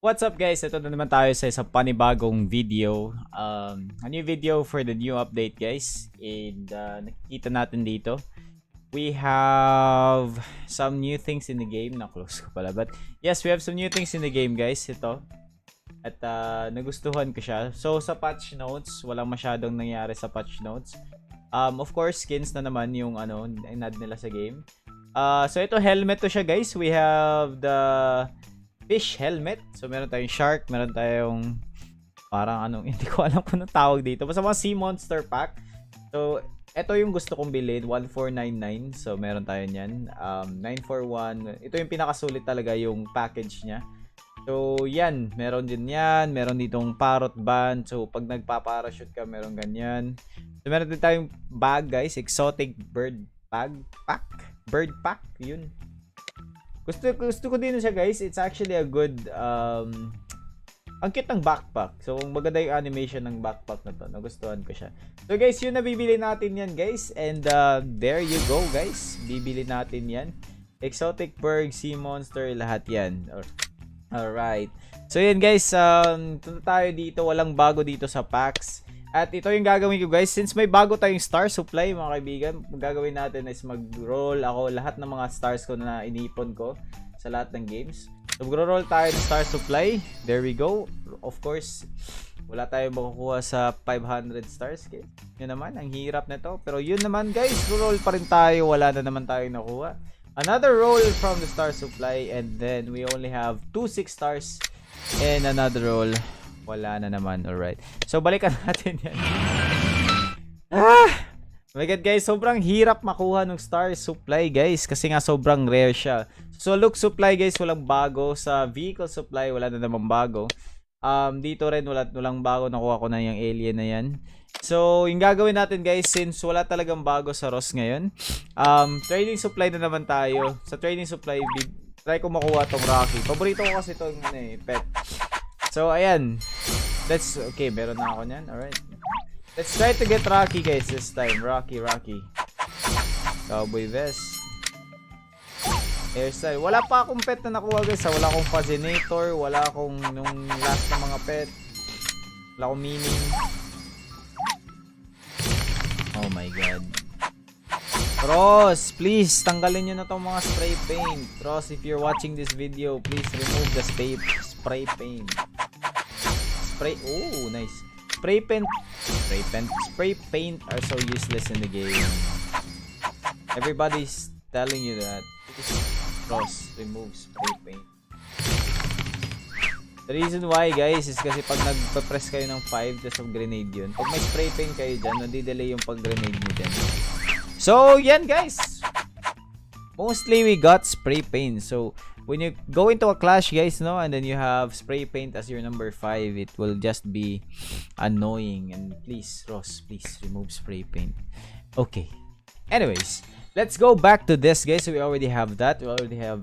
What's up guys? Ito na naman tayo sa isang panibagong video. A new video for the new update guys. And nakikita natin dito, we have some new things in the game. Na-close ko pala. But yes, we have some new things in the game guys. Ito. At nagustuhan ko siya. So sa patch notes, walang masyadong nangyari sa patch notes. Of course, skins na naman yung in-add nila sa game. So ito, helmet to siya guys. We have the fish helmet. So meron tayong shark, meron tayong parang hindi ko alam kung anong tawag dito. Basta mga sea monster pack. So ito yung gusto kong bilhin, 1499. So meron tayo niyan. 941. Ito yung pinakasulit talaga yung package niya. So yan, meron din yan. Meron ditong parrot band. So pag nagpa-parachute ka, meron ganyan. So meron din tayong bag guys, exotic bird bag pack. Bird pack, yun. Gusto ko din siya guys. It's actually a good ang cute ng backpack. So maganda yung animation ng backpack na to. Nagustuhan ko siya. So guys, yun, nabibili natin yan guys. And there you go guys. Bibili natin yan. Exotic bird, sea monster, lahat yan. Alright. So yun guys, punta tayo dito. Walang bago dito sa packs. At ito yung gagawin ko guys, since may bago tayong star supply mga kaibigan, gagawin natin is mag-roll ako lahat ng mga stars ko na inipon ko sa lahat ng games. So mag-roll tayo ng star supply. There we go. Of course, wala tayong makukuha sa 500 stars. Okay? Yun naman, ang hirap nito. Pero yun naman guys, roll pa rin tayo. Wala na naman tayong nakuha. Another roll from the star supply, and then we only have 2 6 stars and another roll. Wala na naman. Alright. So, balikan natin yan. Oh my god guys, sobrang hirap makuha ng star supply guys. Kasi nga sobrang rare siya. So, look supply guys, walang bago. Sa vehicle supply, wala na naman bago. Dito rin, walang bago. Nakuha ko na yung alien na yan. So, yung gagawin natin guys, since wala talagang bago sa Ross ngayon, trading supply na naman tayo. Sa trading supply, try ko makuha tong Rocky. Paborito ko kasi itong pet. So, ayan. Okay, meron na ako niyan. Alright. Let's try to get Rocky guys this time. Rocky. Cowboy vest. Hairstyle. Wala pa akong pet na nakuha guys. Wala akong fascinator. Wala akong nung last na mga pet. Wala akong meaning. Oh my god. Ross, please, tanggalin nyo na itong mga spray paint. Ross, if you're watching this video, please remove the spray paint. Oh, nice. Spray paint are so useless in the game. Everybody's telling you that. Ross, remove spray paint. The reason why guys is kasi pag nagpa-press kayo ng 5 just of grenade yun. Pag may spray paint kayo dyan, nadi-delay yung pag-grenade nyo dyan. So, yan guys. Mostly we got spray paint. So, when you go into a clash guys, no, and then you have spray paint as your number 5, it will just be annoying. And please, Ross, please remove spray paint. Okay. Anyways, let's go back to this guys. So we already have that. We already have,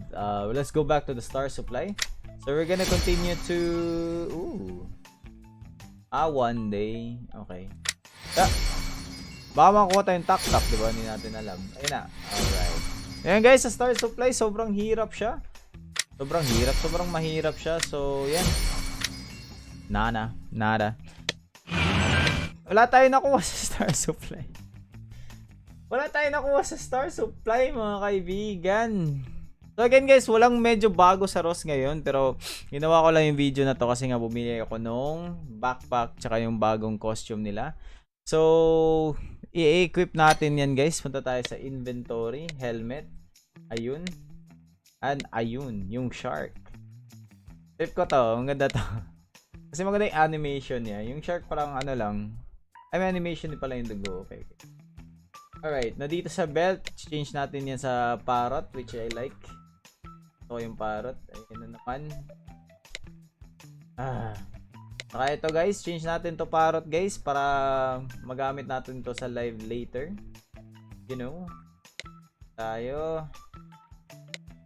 let's go back to the star supply. So we're gonna continue to, one day. Okay. Baka makuha tayong tak-tak, diba? Hindi natin alam. Ayun na. Alright. Ayan guys, sa star supply, sobrang hirap siya. Sobrang mahirap siya. So, yan. Nada. Wala tayong nakuha sa star supply. Mga kaibigan. So again guys, walang medyo bago sa Ross ngayon. Pero, ginawa ko lang yung video na to kasi nga bumili ako nung backpack tsaka yung bagong costume nila. So, i-equip natin yan guys. Punta tayo sa inventory, helmet. Ayun. And ayun, yung shark. Trip ko to, ang ganda to. Kasi maganda yung animation niya. Yung shark parang lang. May animation din pala yung dugo. Okay. Alright, na dito sa belt, change natin yan sa parrot, which I like. Ito yung parrot. Ayun na naman. Saka ito guys, change natin to parrot guys para magamit natin to sa live later. You know. Tayo.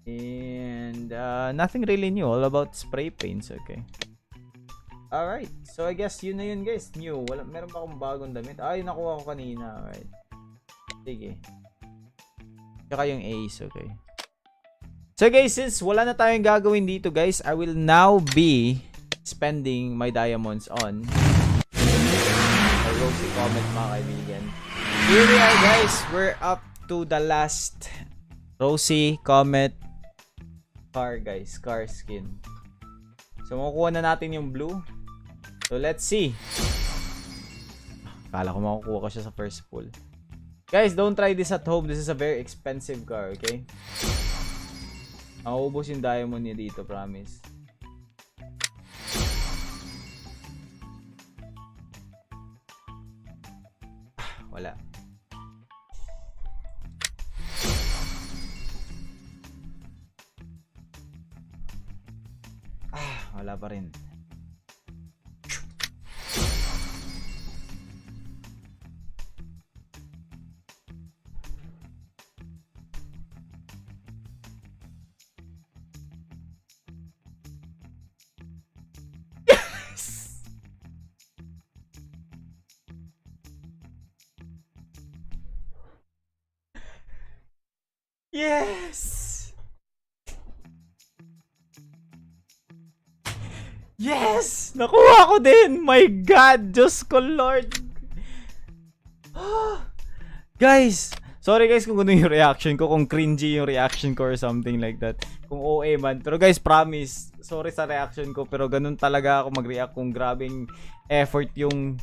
And nothing really new, all about spray paints, okay. Alright, so I guess yun na yun guys, new. Meron pa akong bagong damit. Ay, nakuha ko kanina, alright. Sige. Tsaka yung ace, okay. So guys, since wala na tayong gagawin dito guys, I will now be spending my diamonds on a Rosy Comet mga kaibigan. Here we are guys, we're up to the last Rosy Comet car guys, car skin. So makukuha na natin yung blue. So let's see. Kala ko makukuha ko siya sa first pull. Guys, don't try this at home. This is a very expensive car, okay? Mauubos yung diamond niya dito, promise. Wala. Wala pa rin. Yes! Yes! Nakuha ko din! My God! Diyos ko, Lord! Guys! Sorry guys kung ano yung reaction ko, kung cringy yung reaction ko or something like that. Kung OA man. Pero guys, promise. Sorry sa reaction ko, pero ganun talaga ako mag-react kung grabing effort yung...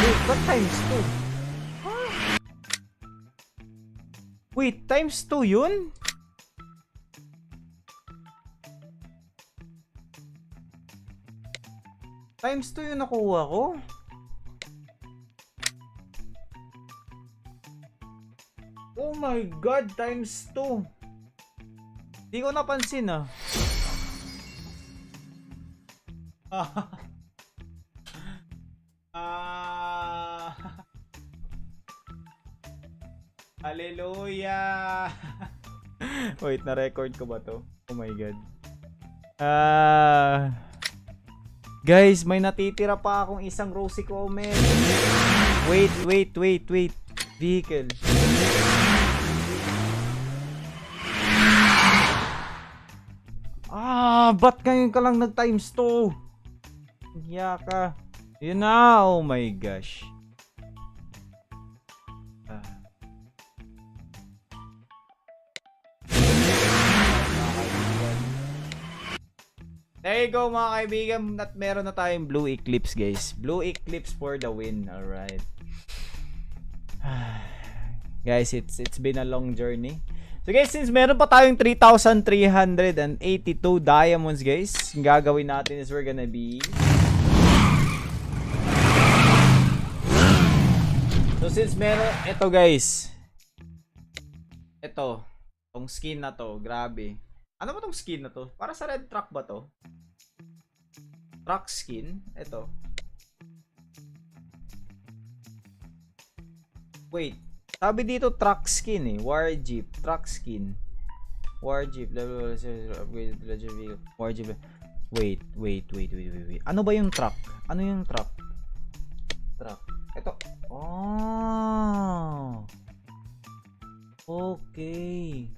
Wait, what times 2? Wait, times 2 yun? Times 2 yung nakuha ko? Oh my God, times 2. Di ko napansin ah. Hallelujah! Wait, na-record ko ba to? Oh my God. Guys, may natitira pa akong isang Rosy Comet. Wait. Vehicle. Ba't ngayon ka lang nag times 2? Hiya ka. Yun na, oh my gosh. There you go mga kaibigan, at meron na tayong Blue Eclipse guys. Blue Eclipse for the win, alright. Guys, it's been a long journey. So guys, since meron pa tayong 3,382 diamonds guys, yung gagawin natin is we're gonna be... So since meron, ito guys. Ito, tong skin na to, grabe. Ano ba tong skin na to? Para sa red truck ba to? Truck skin? Ito. Wait. Sabi dito truck skin eh. War Jeep. Truck skin. War Jeep. Upgrade legend vehicle. War Jeep. Wait. Ano ba yung truck? Ano yung truck? Truck. Ito. Oh. Okay.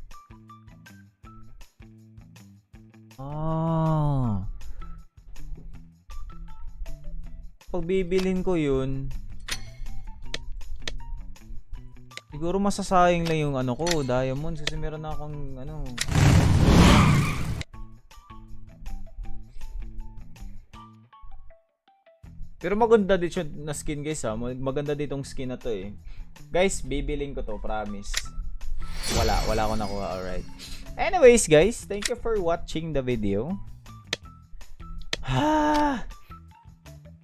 Pag bibilhin ko yun, siguro masasayang lang yung ano ko, diamonds, kasi meron na akong ano. Pero maganda dito na skin guys ha. Maganda ditong skin na to eh. Guys, bibilhin ko to, promise. Wala ko nakuha, alright. Anyways guys, thank you for watching the video.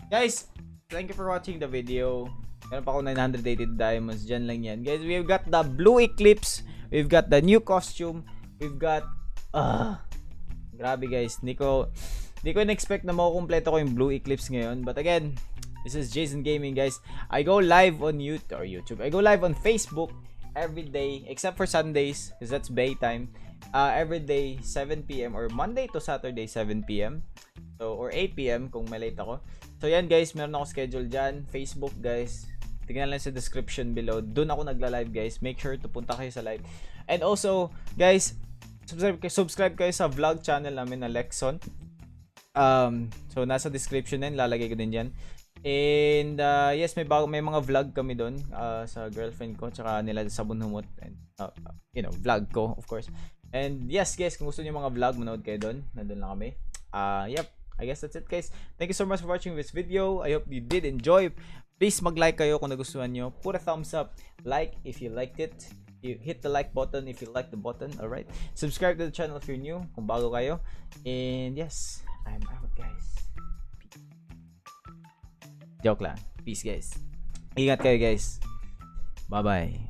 Guys, thank you for watching the video. Meron pa ako 980 diamonds. Diyan lang yan. Guys, we've got the Blue Eclipse. We've got the new costume. We've got... grabe guys. Di ko in-expect na makukumpleto ko yung Blue Eclipse ngayon. But again, this is Jason Gaming guys. I go live on YouTube. I go live on Facebook every day. Except for Sundays. Because that's bay time. Every day, 7 PM. Or Monday to Saturday, 7 PM. So, or 8 PM kung may late ako. So yan guys, meron ako schedule dyan. Facebook guys, tingnan lang sa description below. Doon ako nagla-live guys. Make sure to punta kayo sa live. And also, guys, subscribe kayo sa vlog channel namin na Lexon. So nasa description din, lalagay ko din diyan. And yes, may mga vlog kami doon sa girlfriend ko tsaka nila sa Bunhumot and vlog ko of course. And yes guys, kung gusto niyo mga vlog, manood kayo doon. Nandun lang kami. Yep, I guess that's it guys. Thank you so much for watching this video. I hope you did enjoy. Please mag-like kayo kung nagustuhan nyo. Put a thumbs up. Like if you liked it. You hit the like button if you like the button. Alright. Subscribe to the channel if you're new. Kung bago kayo. And yes, I'm out guys. Joke lang. Peace guys. Ingat kayo guys. Bye bye.